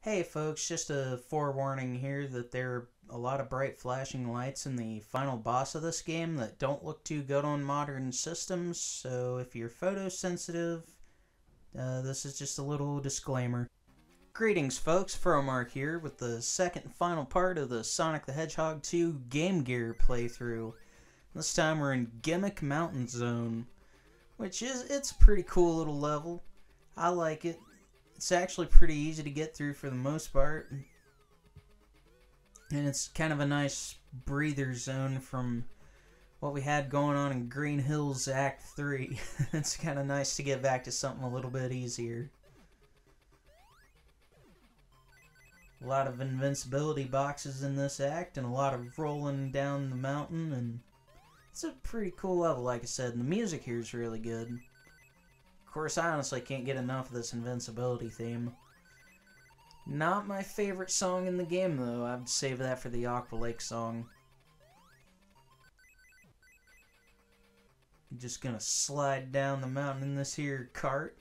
Hey folks, just a forewarning here that there are a lot of bright flashing lights in the final boss of this game that don't look too good on modern systems, so if you're photosensitive, this is just a little disclaimer. Greetings folks, Fromark here with the second and final part of the Sonic the Hedgehog 2 Game Gear playthrough. This time we're in Gimmick Mountain Zone, it's a pretty cool little level. I like it. It's actually pretty easy to get through for the most part. And it's kind of a nice breather zone from what we had going on in Green Hills Act 3. It's kind of nice to get back to something a little bit easier. A lot of invincibility boxes in this act and a lot of rolling down the mountain, and it's a pretty cool level, like I said, and the music here is really good. Of course, I honestly can't get enough of this invincibility theme. Not my favorite song in the game, though. I'd save that for the Aqua Lake song. I'm just gonna slide down the mountain in this here cart.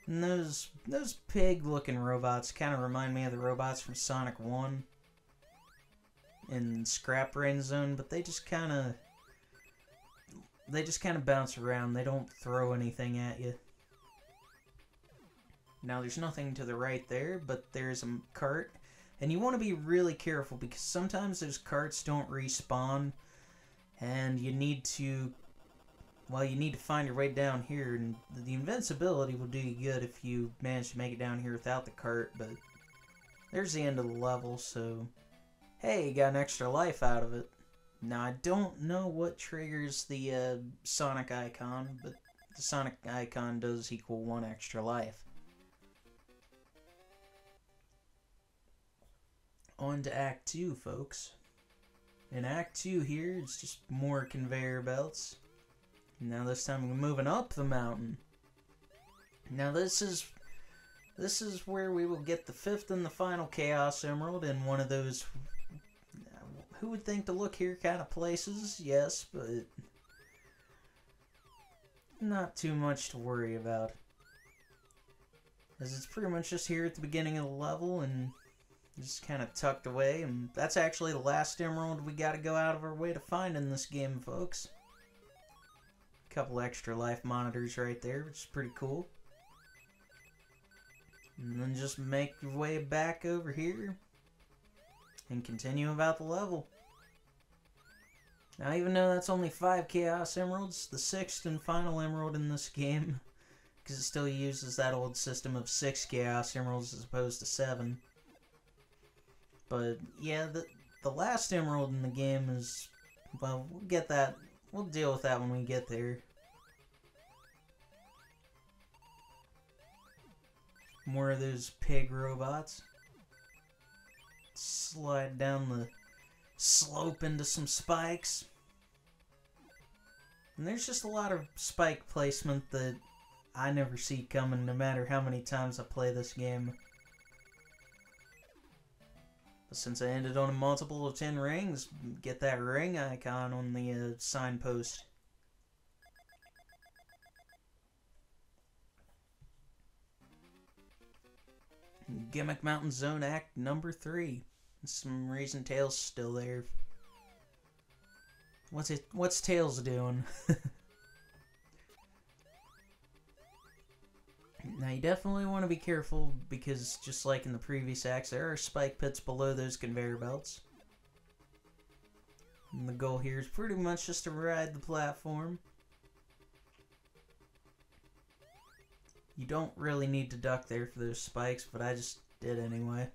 And those pig-looking robots kind of remind me of the robots from Sonic 1 in Scrap Rain Zone, but they just kind of bounce around. They don't throw anything at you. Now, there's nothing to the right there, but there's a cart. And you want to be really careful because sometimes those carts don't respawn. And you need to find your way down here. And the invincibility will do you good if you manage to make it down here without the cart. But there's the end of the level, so hey, you got an extra life out of it. Now, I don't know what triggers the Sonic icon, but the Sonic icon does equal 1 extra life. On to Act 2, folks. In Act 2 here, it's just more conveyor belts. Now this time we're moving up the mountain. Now this is where we will get the 5th and the final Chaos Emerald in one of those, who would think to look here kind of places, yes, but not too much to worry about. As it's pretty much just here at the beginning of the level and just kind of tucked away, and that's actually the last emerald we gotta go out of our way to find in this game, folks. A couple extra life monitors right there, which is pretty cool. And then just make your way back over here and continue about the level. Now, even though that's only 5 Chaos Emeralds, the 6th and final emerald in this game, because it still uses that old system of 6 Chaos Emeralds as opposed to 7. But yeah, the last emerald in the game is, well, we'll get that. We'll deal with that when we get there. More of those pig robots. Slide down the slope into some spikes. And there's just a lot of spike placement that I never see coming, no matter how many times I play this game. But since I ended on a multiple of 10 rings, get that ring icon on the signpost. Gimmick Mountain Zone Act number 3. Some reason Tails still there. What's Tails doing? Now you definitely want to be careful because just like in the previous acts, there are spike pits below those conveyor belts. And the goal here is pretty much just to ride the platform. You don't really need to duck there for those spikes, but I just did anyway.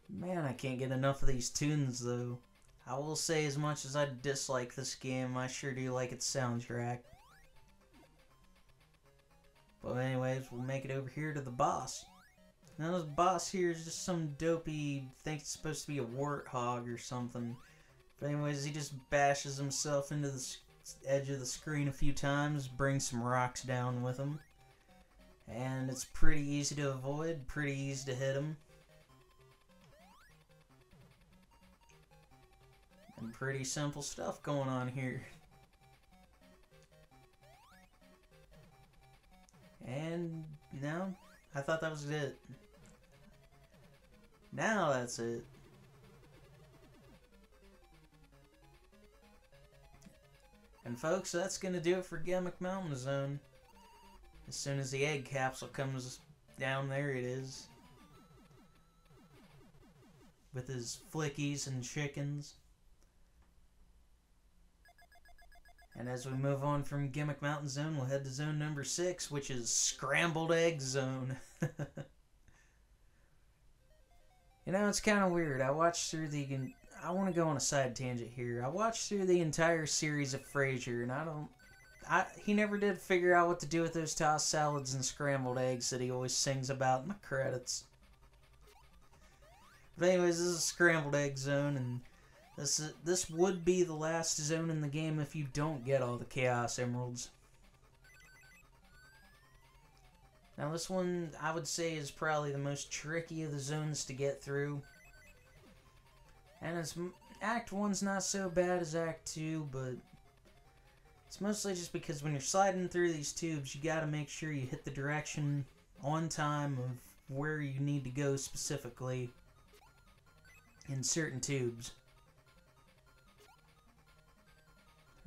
Man, I can't get enough of these tunes, though. I will say, as much as I dislike this game, I sure do like its soundtrack. But anyways, we'll make it over here to the boss. Now, this boss here is just some dopey, thinks it's supposed to be a warthog or something. But anyways, he just bashes himself into the edge of the screen a few times, brings some rocks down with him. And it's pretty easy to avoid, pretty easy to hit him. And pretty simple stuff going on here. And no, I thought that was it. Now that's it. And folks, that's going to do it for Gimmick Mountain Zone. As soon as the egg capsule comes down, there it is. With his flickies and chickens. And as we move on from Gimmick Mountain Zone, we'll head to Zone number 6, which is Scrambled Egg Zone. You know, it's kind of weird. I watched through the... I want to go on a side tangent here. I watched through the entire series of Frasier, and he never did figure out what to do with those tossed salads and scrambled eggs that he always sings about in the credits. But anyways, this is a Scrambled Egg Zone, and this would be the last zone in the game if you don't get all the Chaos Emeralds. Now this one, I would say, is probably the most tricky of the zones to get through. And Act 1's not so bad as Act 2, but it's mostly just because when you're sliding through these tubes, you gotta make sure you hit the direction on time of where you need to go specifically in certain tubes.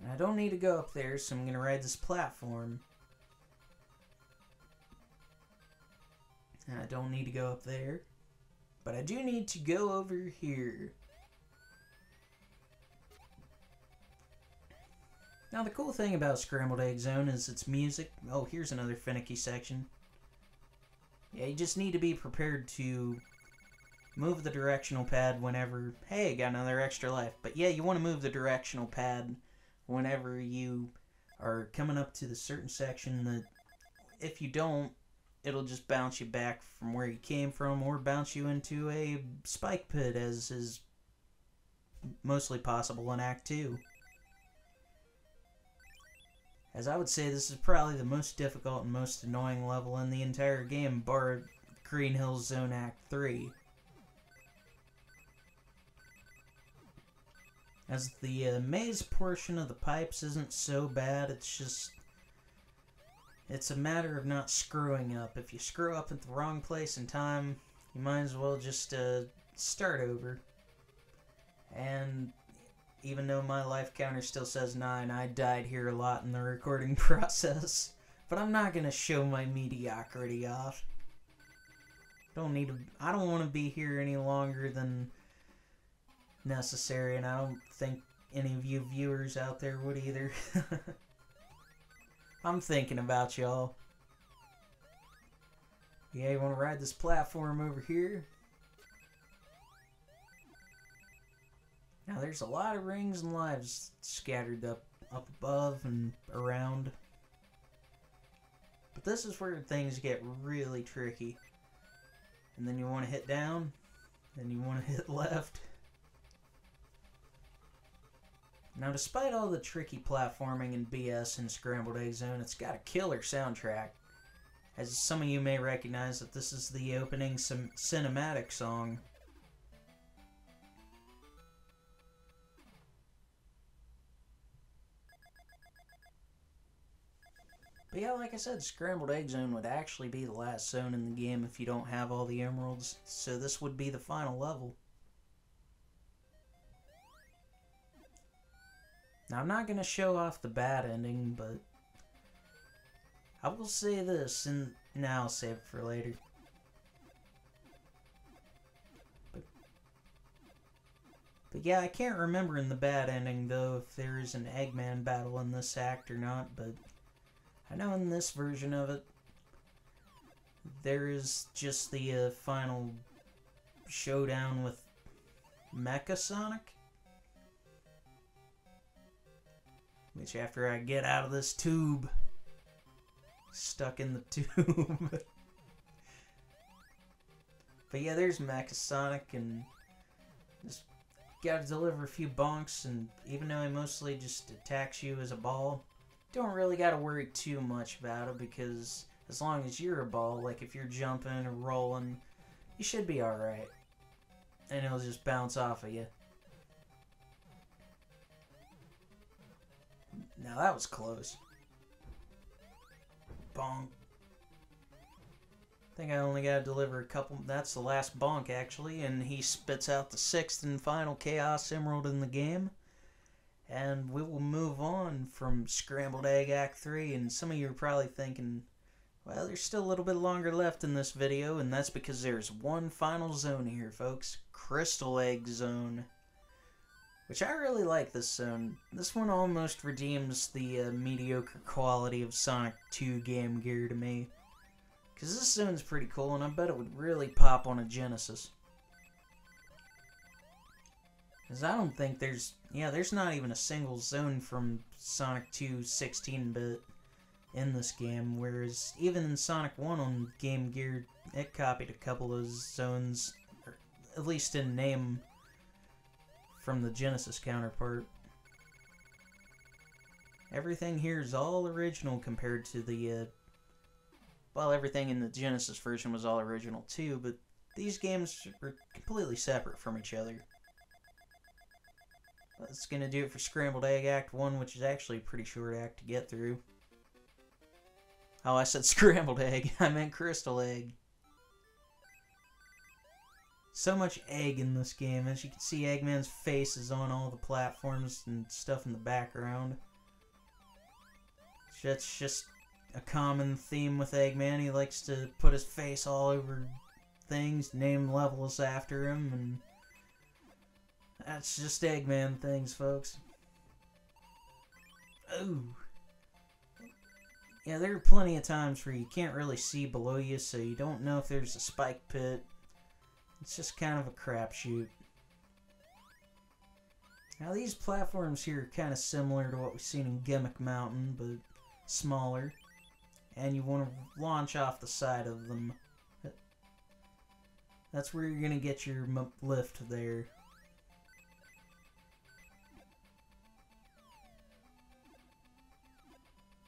And I don't need to go up there, so I'm gonna ride this platform. And I don't need to go up there, but I do need to go over here. Now the cool thing about Scrambled Egg Zone is its music. Oh, here's another finicky section. Yeah, you just need to be prepared to move the directional pad whenever... Hey, got another extra life. But yeah, you want to move the directional pad whenever you are coming up to the certain section that if you don't, it'll just bounce you back from where you came from or bounce you into a spike pit, as is mostly possible in Act 2. As I would say, this is probably the most difficult and most annoying level in the entire game, bar Green Hills Zone Act 3. As the maze portion of the pipes isn't so bad, it's a matter of not screwing up. If you screw up at the wrong place and time, you might as well just start over. And even though my life counter still says 9, I died here a lot in the recording process. But I'm not going to show my mediocrity off. I don't want to be here any longer than necessary, and I don't think any of you viewers out there would either. I'm thinking about y'all. Yeah, you want to ride this platform over here? Now there's a lot of rings and lives scattered up above and around. But this is where things get really tricky. And then you want to hit down, then you want to hit left. Now despite all the tricky platforming and BS in Scrambled Egg Zone, it's got a killer soundtrack. As some of you may recognize that this is the opening cinematic song. But yeah, like I said, Scrambled Egg Zone would actually be the last zone in the game if you don't have all the emeralds, so this would be the final level. Now I'm not going to show off the bad ending, but I will say this, and now I'll save it for later. But yeah, I can't remember in the bad ending though if there is an Eggman battle in this act or not, but I know in this version of it, there is just the final showdown with Mecha Sonic. Which after I get out of this tube, stuck in the tube. But yeah, there's Mecha Sonic, and just gotta deliver a few bonks, and even though he mostly just attacks you as a ball, don't really gotta worry too much about it, because as long as you're a ball, like if you're jumping or rolling, you should be alright. And it'll just bounce off of you. Now that was close. Bonk. think I only gotta deliver a couple. That's the last bonk, actually, and he spits out the 6th and final Chaos Emerald in the game. And we will move on from Scrambled Egg Act 3, and some of you are probably thinking, well, there's still a little bit longer left in this video, and that's because there's one final zone here, folks. Crystal Egg Zone. Which I really like this zone. This one almost redeems the mediocre quality of Sonic 2 Game Gear to me. Because this zone's pretty cool, and I bet it would really pop on a Genesis. Because I don't think there's not even a single zone from Sonic 2 16-bit in this game, whereas even in Sonic 1 on Game Gear, it copied a couple of zones, or at least in name, from the Genesis counterpart. Everything here is all original compared to the, well, everything in the Genesis version was all original too, but these games are completely separate from each other. That's going to do it for Scrambled Egg Act 1, which is actually a pretty short act to get through. Oh, I said Scrambled Egg. I meant Crystal Egg. So much egg in this game. As you can see, Eggman's face is on all the platforms and stuff in the background. That's just a common theme with Eggman. He likes to put his face all over things, name levels after him, and that's just Eggman things, folks. Ooh. Yeah, there are plenty of times where you can't really see below you, so you don't know if there's a spike pit. It's just kind of a crapshoot. Now, these platforms here are kind of similar to what we've seen in Gimmick Mountain, but smaller. And you want to launch off the side of them. That's where you're going to get your lift there.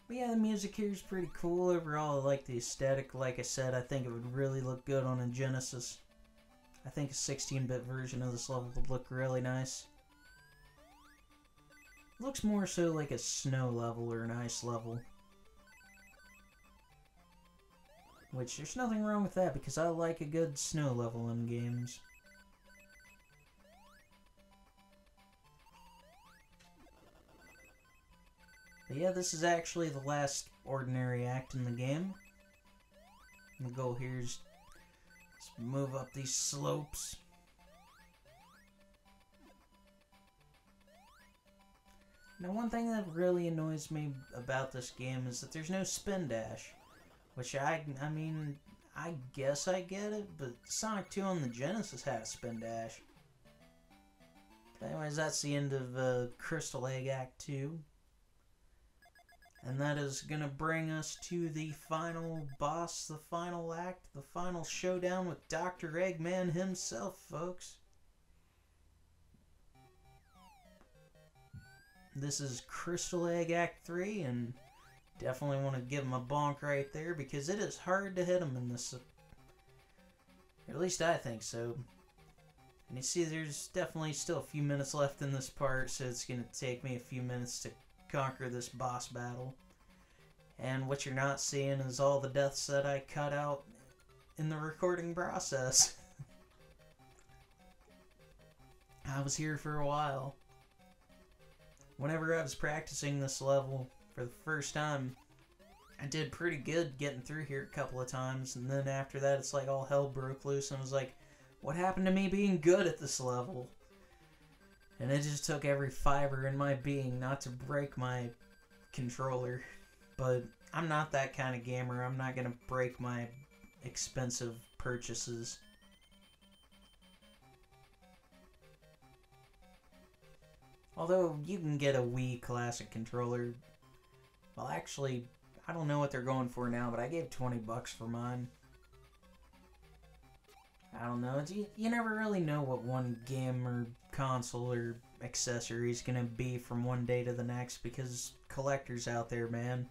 But yeah, the music here is pretty cool. Overall, I like the aesthetic. Like I said, I think it would really look good on a Genesis. I think a 16-bit version of this level would look really nice. It looks more so like a snow level or an ice level. Which, there's nothing wrong with that, because I like a good snow level in games. But yeah, this is actually the last ordinary act in the game. The goal here is to move up these slopes. Now, one thing that really annoys me about this game is that there's no spin dash. Which I mean, I guess I get it, but Sonic 2 on the Genesis had a spin dash. But anyways, that's the end of Crystal Egg Act 2. And that is going to bring us to the final boss, the final act, the final showdown with Dr. Eggman himself, folks. This is Crystal Egg Act 3, and definitely want to give him a bonk right there, because it is hard to hit him in this. At least I think so. And you see, there's definitely still a few minutes left in this part, so it's going to take me a few minutes to conquer this boss battle. And what you're not seeing is all the deaths that I cut out in the recording process. I was here for a while. Whenever I was practicing this level for the first time, I did pretty good getting through here a couple of times, and then after that it's like all hell broke loose, and I was like, what happened to me being good at this level? And it just took every fiber in my being not to break my controller. But I'm not that kind of gamer. I'm not going to break my expensive purchases. Although you can get a Wii Classic controller. Well, actually, I don't know what they're going for now, but I gave $20 for mine. I don't know. You never really know what one game or console or accessory is going to be from one day to the next, because collectors out there, man.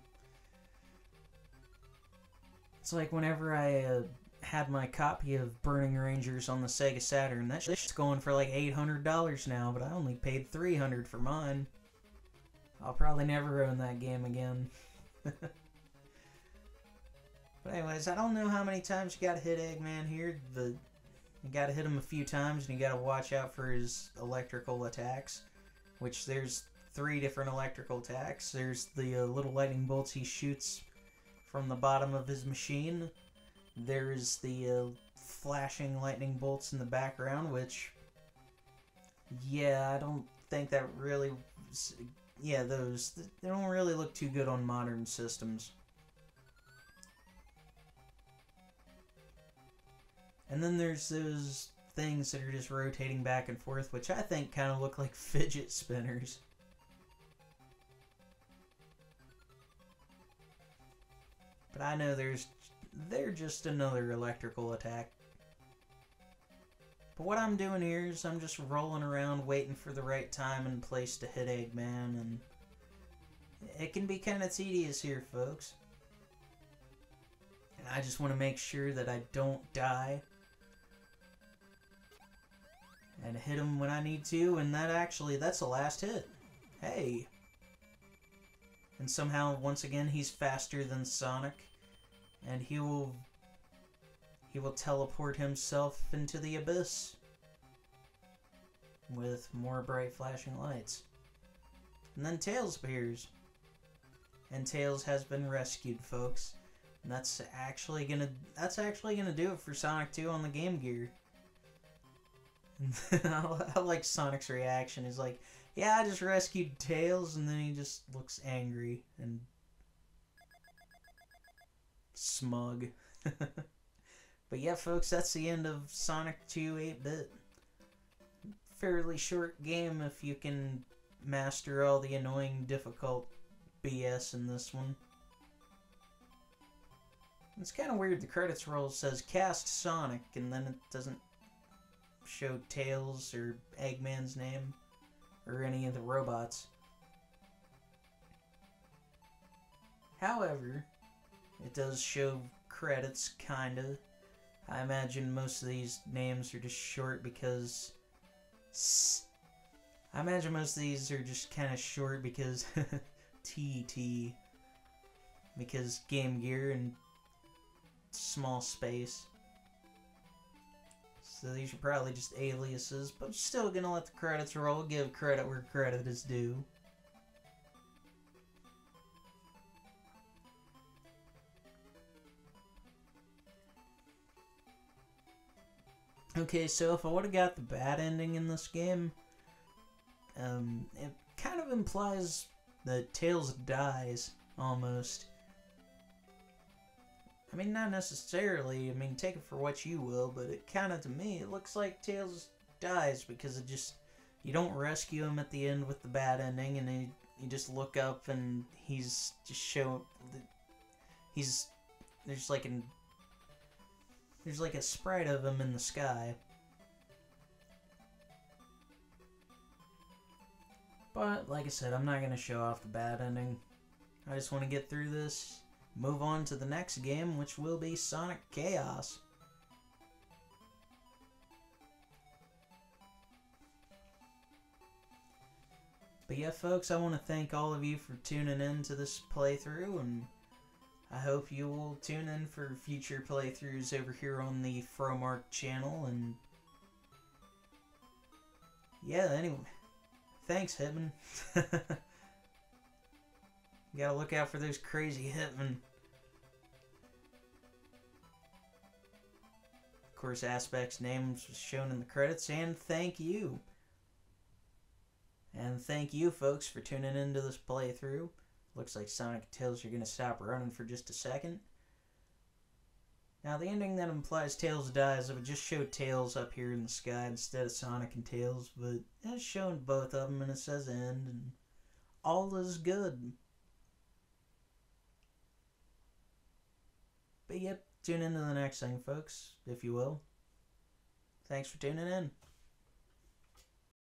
It's like whenever I had my copy of Burning Rangers on the Sega Saturn, that shit's going for like $800 now, but I only paid $300 for mine. I'll probably never own that game again. But anyways, I don't know how many times you gotta hit Eggman here. You gotta hit him a few times, and you gotta watch out for his electrical attacks. Which there's 3 different electrical attacks. There's the little lightning bolts he shoots from the bottom of his machine. There's the flashing lightning bolts in the background, which, yeah, I don't think that really... Yeah, those, they don't really look too good on modern systems. And then there's those things that are just rotating back and forth, which I think kind of look like fidget spinners. But I know they're just another electrical attack. But what I'm doing here is I'm just rolling around waiting for the right time and place to hit Eggman, and it can be kind of tedious here, folks. And I just want to make sure that I don't die. And hit him when I need to, and that's the last hit. Hey! And somehow, once again, he's faster than Sonic, and he will teleport himself into the abyss with more bright flashing lights. And then Tails appears. And Tails has been rescued, folks. And that's actually gonna do it for Sonic 2 on the Game Gear. I like Sonic's reaction. He's like, yeah, I just rescued Tails, and then he just looks angry and smug. But yeah, folks, that's the end of Sonic 2 8-bit. Fairly short game if you can master all the annoying, difficult BS in this one. It's kind of weird, the credits roll says Cast Sonic, and then it doesn't show Tails or Eggman's name or any of the robots. However, it does show credits, kinda. I imagine most of these names are just short because... I imagine most of these are just kind of short because... TT. Because Game Gear and small space. So these are probably just aliases, but still gonna let the credits roll, give credit where credit is due. Okay, so if I would have got the bad ending in this game, it kind of implies that Tails dies, almost. I mean, not necessarily, I mean, take it for what you will, but it kind of, to me, it looks like Tails dies, because it just, you don't rescue him at the end with the bad ending, and then you just look up, and he's just there's like a sprite of him in the sky. But, like I said, I'm not going to show off the bad ending. I just want to get through this, move on to the next game, which will be Sonic Chaos. But yeah, folks, I want to thank all of you for tuning in to this playthrough, and I hope you will tune in for future playthroughs over here on the Fromark channel, and yeah, anyway, thanks, Hitman. You gotta look out for those crazy Hitmen. Of course, Aspect's name was shown in the credits, and thank you. And thank you, folks, for tuning into this playthrough. Looks like Sonic and Tails are going to stop running for just a second. Now, the ending that implies Tails dies, it would just show Tails up here in the sky instead of Sonic and Tails, but it's showing both of them, and it says end, and all is good. But yep, tune into the next thing, folks, if you will. Thanks for tuning in.